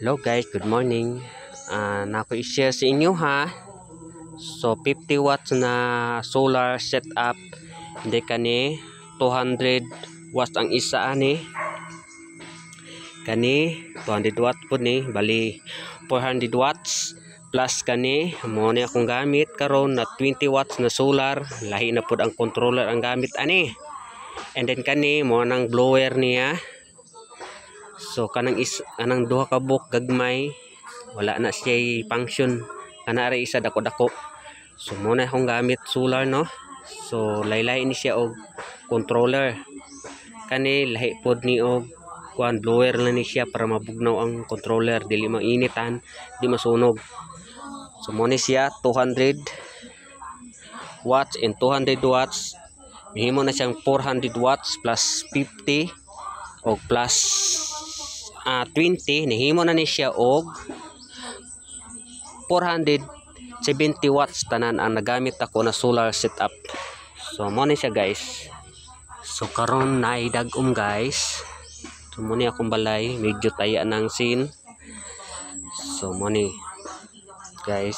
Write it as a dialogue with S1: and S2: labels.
S1: Hello guys, good morning. Nako i-share sa inyo ha. So 50 watts na solar setup. Hindi kani 200 watts ang isa ani. Kani 200 watts po ni, bali 400 watts plus kani mo ni akong gamit karon na 20 watts na solar. Lahi na pud ang controller ang gamit ani. And then kani mo nang blower niya. So kanang duha ka buok gagmay, wala na siya function. Kana ra isa dako-dako. So mo na akong gamit solar no. So laylay ni siya og controller. Kani lahi pod ni og kuan blower na ni siya para mabugnaw ang controller, dili mainitan, di masunog. So mo ni siya 200 watts and 200 watts. Mahimo na siyang 400 watts plus 50 o plus 20, nahimo na ni siya og 470 watts tanan ang nagamit ako na solar setup. So mo ni siya guys. So karon naay dag-om guys. So mo ni akong balay, medyo taya ng scene. So mo ni guys.